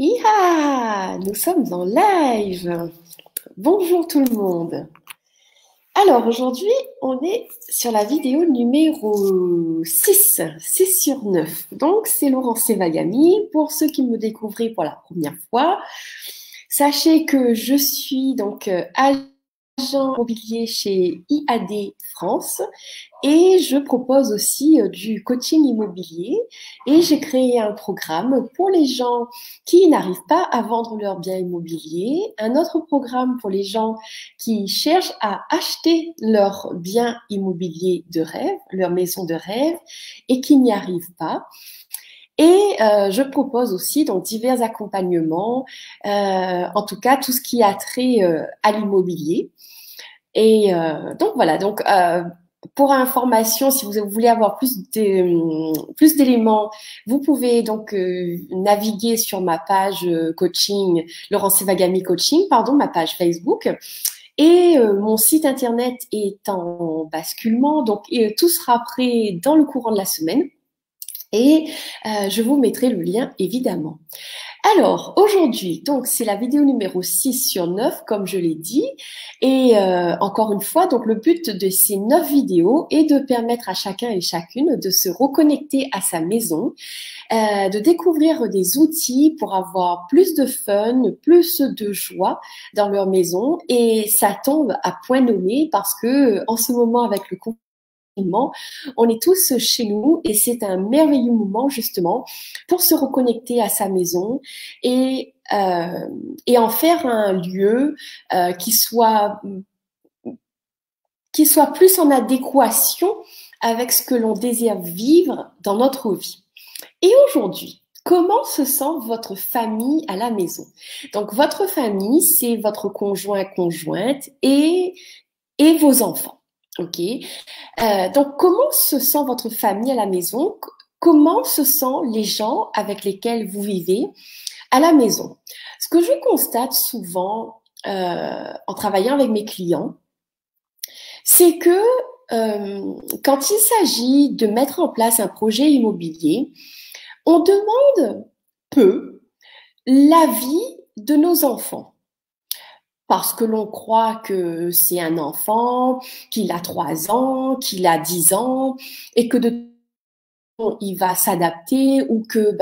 Iha! Nous sommes en live. Bonjour tout le monde. Alors aujourd'hui, on est sur la vidéo numéro 6 sur 9. Donc c'est Laurence Sevagami. Pour ceux qui me découvrent pour la première fois, sachez que je suis donc agent immobilier chez IAD France et je propose aussi du coaching immobilier et j'ai créé un programme pour les gens qui n'arrivent pas à vendre leurs biens immobiliers, un autre programme pour les gens qui cherchent à acheter leur bien immobilier de rêve, leur maison de rêve et qui n'y arrivent pas. Et je propose aussi donc divers accompagnements, en tout cas tout ce qui a trait à l'immobilier. Et donc voilà, donc pour information, si vous voulez avoir plus d'éléments, vous pouvez donc naviguer sur ma page coaching, Laurence Sevagami Coaching, pardon, ma page Facebook. Et mon site internet est en basculement, donc tout sera prêt dans le courant de la semaine. Et je vous mettrai le lien évidemment. Alors, aujourd'hui, donc c'est la vidéo numéro 6 sur 9, comme je l'ai dit. Et encore une fois, donc le but de ces 9 vidéos est de permettre à chacun et chacune de se reconnecter à sa maison, de découvrir des outils pour avoir plus de fun, plus de joie dans leur maison. Et ça tombe à point nommé parce que en ce moment, avec le on est tous chez nous et c'est un merveilleux moment justement pour se reconnecter à sa maison et, en faire un lieu qui soit plus en adéquation avec ce que l'on désire vivre dans notre vie. Et aujourd'hui, comment se sent votre famille à la maison? Donc votre famille, c'est votre conjoint, conjointe et vos enfants. OK? Donc, comment se sent votre famille à la maison? Comment se sentent les gens avec lesquels vous vivez à la maison? Ce que je constate souvent en travaillant avec mes clients, c'est que quand il s'agit de mettre en place un projet immobilier, on demande peu l'avis de nos enfants. Parce que l'on croit que c'est un enfant, qu'il a 3 ans, qu'il a 10 ans, et que de il va s'adapter ou que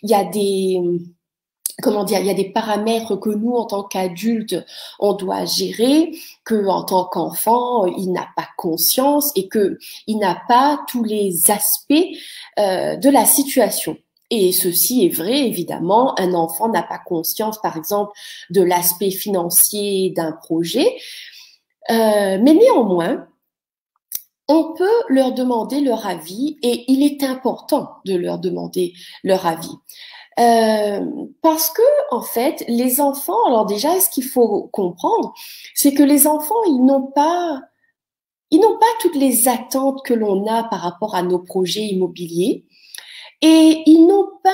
il y a des il y a des paramètres que nous en tant qu'adultes on doit gérer, que en tant qu'enfant il n'a pas conscience et que il n'a pas tous les aspects de la situation. Et ceci est vrai, évidemment, un enfant n'a pas conscience, par exemple, de l'aspect financier d'un projet, mais néanmoins, on peut leur demander leur avis et il est important de leur demander leur avis. Parce que, en fait, les enfants, alors déjà, ce qu'il faut comprendre, c'est que les enfants, ils n'ont pas toutes les attentes que l'on a par rapport à nos projets immobiliers et ils n'ont pas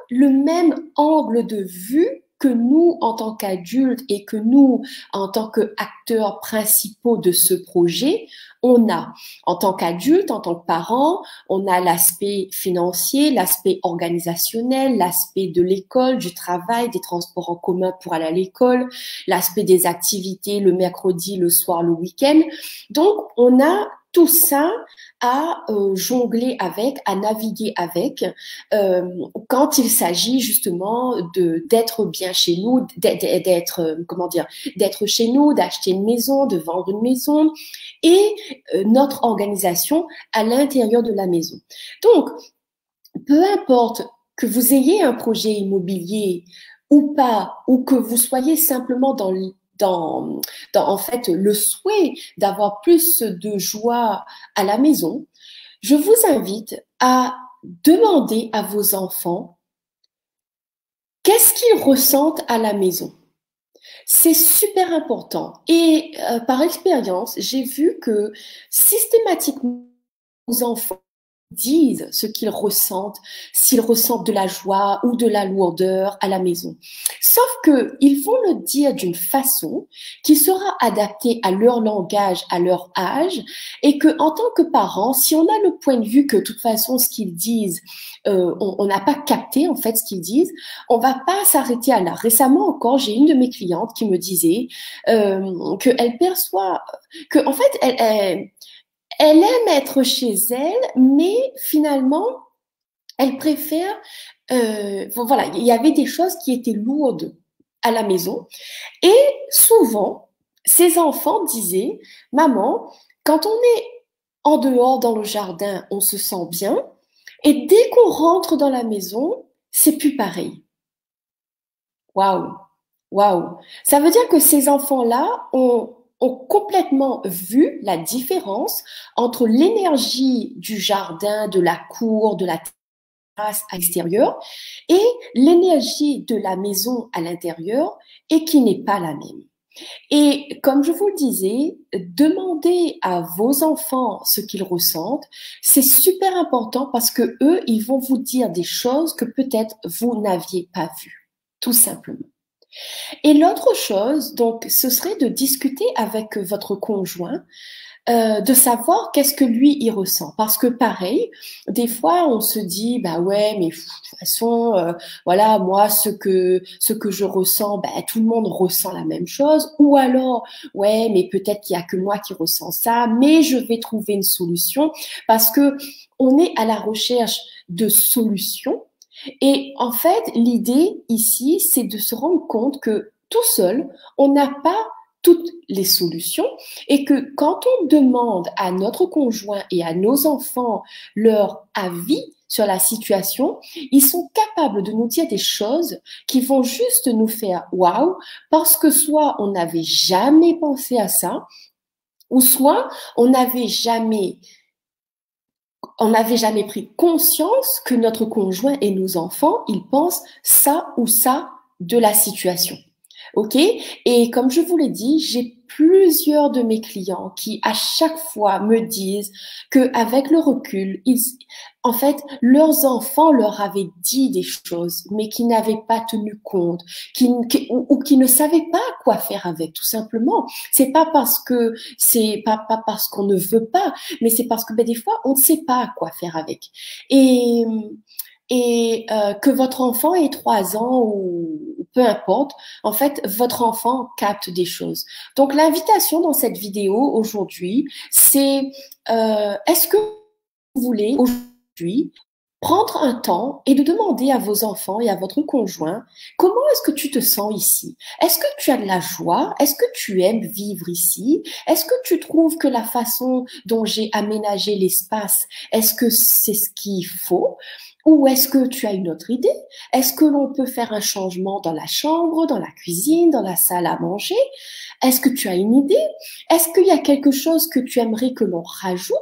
le même angle de vue que nous en tant qu'adultes et que nous en tant qu'acteurs principaux de ce projet, on a. En tant qu'adulte, en tant que parent, on a l'aspect financier, l'aspect organisationnel, l'aspect de l'école, du travail, des transports en commun pour aller à l'école, l'aspect des activités le mercredi, le soir, le week-end. Donc, on a tout ça à jongler avec, à naviguer avec, quand il s'agit justement d'être bien chez nous, d'être chez nous, d'acheter une maison, de vendre une maison et notre organisation à l'intérieur de la maison. Donc, peu importe que vous ayez un projet immobilier ou pas, ou que vous soyez simplement en fait le souhait d'avoir plus de joie à la maison, je vous invite à demander à vos enfants qu'est-ce qu'ils ressentent à la maison. C'est super important. Et par expérience, j'ai vu que systématiquement, nos enfants disent ce qu'ils ressentent, s'ils ressentent de la joie ou de la lourdeur à la maison. Sauf que ils vont le dire d'une façon qui sera adaptée à leur langage, à leur âge, et que en tant que parent, si on a le point de vue que de toute façon ce qu'ils disent, on n'a pas capté en fait ce qu'ils disent, on va pas s'arrêter à là. Récemment encore, j'ai une de mes clientes qui me disait qu'elle perçoit que en fait elle aime être chez elle, mais finalement, elle préfère. Voilà, il y avait des choses qui étaient lourdes à la maison. Et souvent, ses enfants disaient, Maman, quand on est en dehors dans le jardin, on se sent bien. Et dès qu'on rentre dans la maison, c'est plus pareil. Waouh, waouh. Ça veut dire que ces enfants-là ont complètement vu la différence entre l'énergie du jardin, de la cour, de la terrasse à l'extérieur et l'énergie de la maison à l'intérieur et qui n'est pas la même. Et comme je vous le disais, demandez à vos enfants ce qu'ils ressentent. C'est super important parce que eux, ils vont vous dire des choses que peut-être vous n'aviez pas vues, tout simplement. Et l'autre chose, donc, ce serait de discuter avec votre conjoint, de savoir qu'est-ce que lui il ressent. Parce que pareil, des fois on se dit bah ouais, mais de toute façon, voilà, moi ce que je ressens, bah tout le monde ressent la même chose. Ou alors ouais, mais peut-être qu'il y a que moi qui ressens ça, mais je vais trouver une solution parce que on est à la recherche de solutions. Et en fait, l'idée ici, c'est de se rendre compte que tout seul, on n'a pas toutes les solutions et que quand on demande à notre conjoint et à nos enfants leur avis sur la situation, ils sont capables de nous dire des choses qui vont juste nous faire waouh, parce que soit on n'avait jamais pensé à ça, ou soit on n'avait jamais pris conscience que notre conjoint et nos enfants, ils pensent ça ou ça de la situation. OK? Et comme je vous l'ai dit, j'ai plusieurs de mes clients qui, à chaque fois, me disent qu'avec le recul, en fait, leurs enfants leur avaient dit des choses, mais qui n'avaient pas tenu compte, ou qui ne savaient pas quoi faire avec, tout simplement. C'est pas parce qu'on ne veut pas, mais c'est parce que des fois, on ne sait pas quoi faire avec. Et, et que votre enfant ait 3 ans ou peu importe, en fait, votre enfant capte des choses. Donc, l'invitation dans cette vidéo aujourd'hui, c'est est-ce que vous voulez aujourd'hui prendre un temps et de demander à vos enfants et à votre conjoint comment est-ce que tu te sens ici? Est-ce que tu as de la joie? Est-ce que tu aimes vivre ici? Est-ce que tu trouves que la façon dont j'ai aménagé l'espace, est-ce que c'est ce qu'il faut? Ou est-ce que tu as une autre idée? Est-ce que l'on peut faire un changement dans la chambre, dans la cuisine, dans la salle à manger? Est-ce que tu as une idée? Est-ce qu'il y a quelque chose que tu aimerais que l'on rajoute?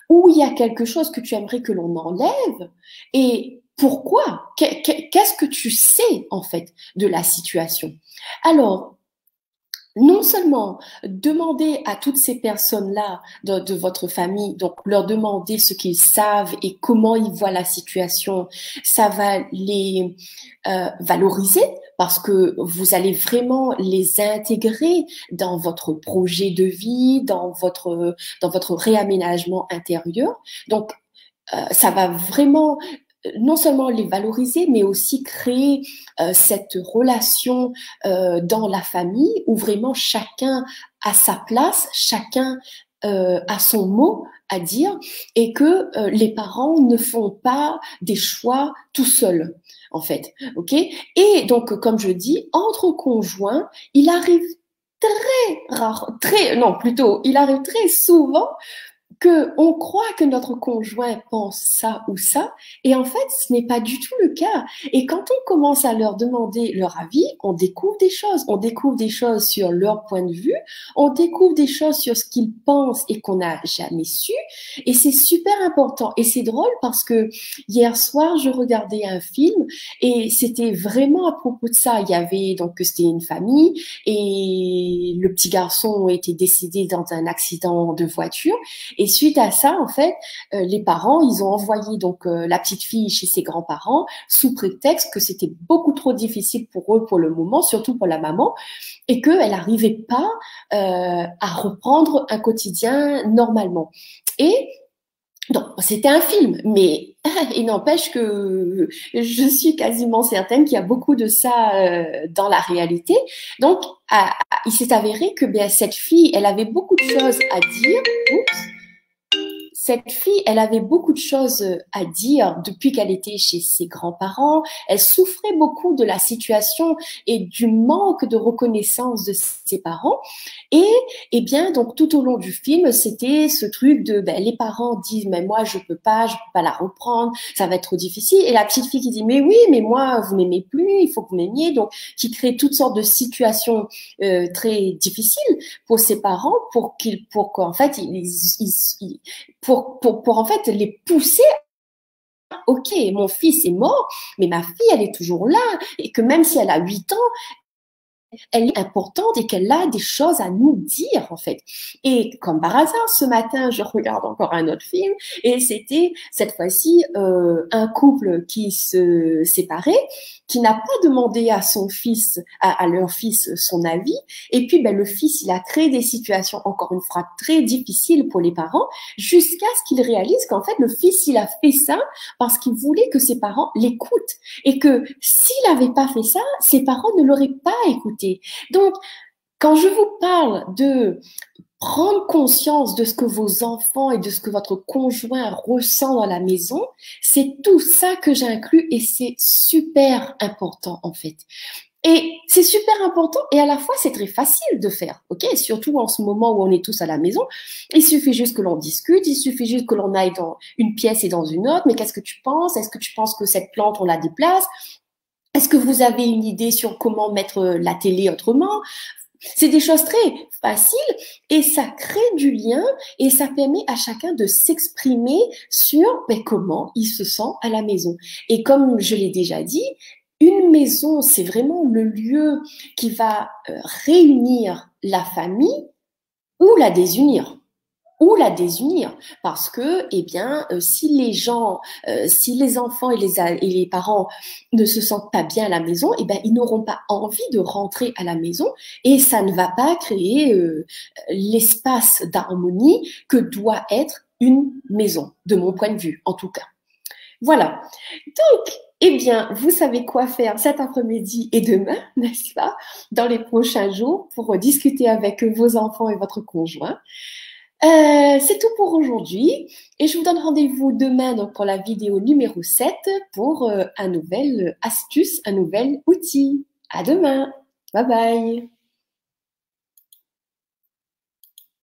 Ou il y a quelque chose que tu aimerais que l'on enlève? Et pourquoi? Qu'est-ce que tu sais en fait de la situation? Alors, non seulement demander à toutes ces personnes-là de votre famille, donc leur demander ce qu'ils savent et comment ils voient la situation, ça va les valoriser parce que vous allez vraiment les intégrer dans votre projet de vie, dans votre réaménagement intérieur. Donc, ça va vraiment non seulement les valoriser, mais aussi créer cette relation dans la famille où vraiment chacun a sa place, chacun a son mot à dire et que les parents ne font pas des choix tout seuls, en fait. OK? Et donc, comme je dis, entre conjoints, il arrive il arrive très souvent que on croit que notre conjoint pense ça ou ça, et en fait, ce n'est pas du tout le cas. Et quand on commence à leur demander leur avis, on découvre des choses. On découvre des choses sur leur point de vue, on découvre des choses sur ce qu'ils pensent et qu'on n'a jamais su. Et c'est super important. Et c'est drôle parce que hier soir, je regardais un film et c'était vraiment à propos de ça. Il y avait donc c'était une famille et le petit garçon était décédé dans un accident de voiture. Et Et suite à ça, en fait, les parents, ils ont envoyé donc la petite fille chez ses grands-parents sous prétexte que c'était beaucoup trop difficile pour eux pour le moment, surtout pour la maman, et qu'elle n'arrivait pas à reprendre un quotidien normalement. Et donc, c'était un film, mais il n'empêche que je suis quasiment certaine qu'il y a beaucoup de ça dans la réalité. Donc, il s'est avéré que bien, cette fille, elle avait beaucoup de choses à dire. Oups. Cette fille, elle avait beaucoup de choses à dire depuis qu'elle était chez ses grands-parents. Elle souffrait beaucoup de la situation et du manque de reconnaissance de ses parents. Et bien, donc tout au long du film, c'était ce truc de ben, les parents disent mais moi je peux pas la reprendre, ça va être trop difficile. Et la petite fille qui dit mais oui, mais moi vous m'aimez plus, il faut que vous m'aimiez. Donc qui crée toutes sortes de situations très difficiles pour ses parents pour qu'en fait pour en fait les pousser. Ok, mon fils est mort, mais ma fille, elle est toujours là. Et que même si elle a 8 ans, elle est importante et qu'elle a des choses à nous dire, en fait. Et comme par hasard, ce matin, je regarde encore un autre film et c'était cette fois-ci un couple qui se séparait, qui n'a pas demandé à son fils, à leur fils, son avis. Et puis, ben, le fils, il a créé des situations, encore une fois, très difficiles pour les parents, jusqu'à ce qu'ils réalisent qu'en fait, le fils, il a fait ça parce qu'il voulait que ses parents l'écoutent. Et que s'il n'avait pas fait ça, ses parents ne l'auraient pas écouté. Donc, quand je vous parle de prendre conscience de ce que vos enfants et de ce que votre conjoint ressent dans la maison, c'est tout ça que j'inclus et c'est super important en fait. Et c'est super important et à la fois c'est très facile de faire, ok? Surtout en ce moment où on est tous à la maison, il suffit juste que l'on discute, il suffit juste que l'on aille dans une pièce et dans une autre. Mais qu'est-ce que tu penses? Est-ce que tu penses que cette plante on la déplace? Est-ce que vous avez une idée sur comment mettre la télé autrement? C'est des choses très faciles et ça crée du lien et ça permet à chacun de s'exprimer sur comment il se sent à la maison. Et comme je l'ai déjà dit, une maison, c'est vraiment le lieu qui va réunir la famille ou la désunir. Parce que si les gens si les enfants et les parents ne se sentent pas bien à la maison, ils n'auront pas envie de rentrer à la maison et ça ne va pas créer l'espace d'harmonie que doit être une maison, de mon point de vue en tout cas. Voilà. Donc, vous savez quoi faire cet après-midi et demain, n'est-ce pas, dans les prochains jours pour discuter avec vos enfants et votre conjoint. C'est tout pour aujourd'hui et je vous donne rendez-vous demain donc pour la vidéo numéro 7 pour un nouvel astuce, un nouvel outil. À demain. Bye bye.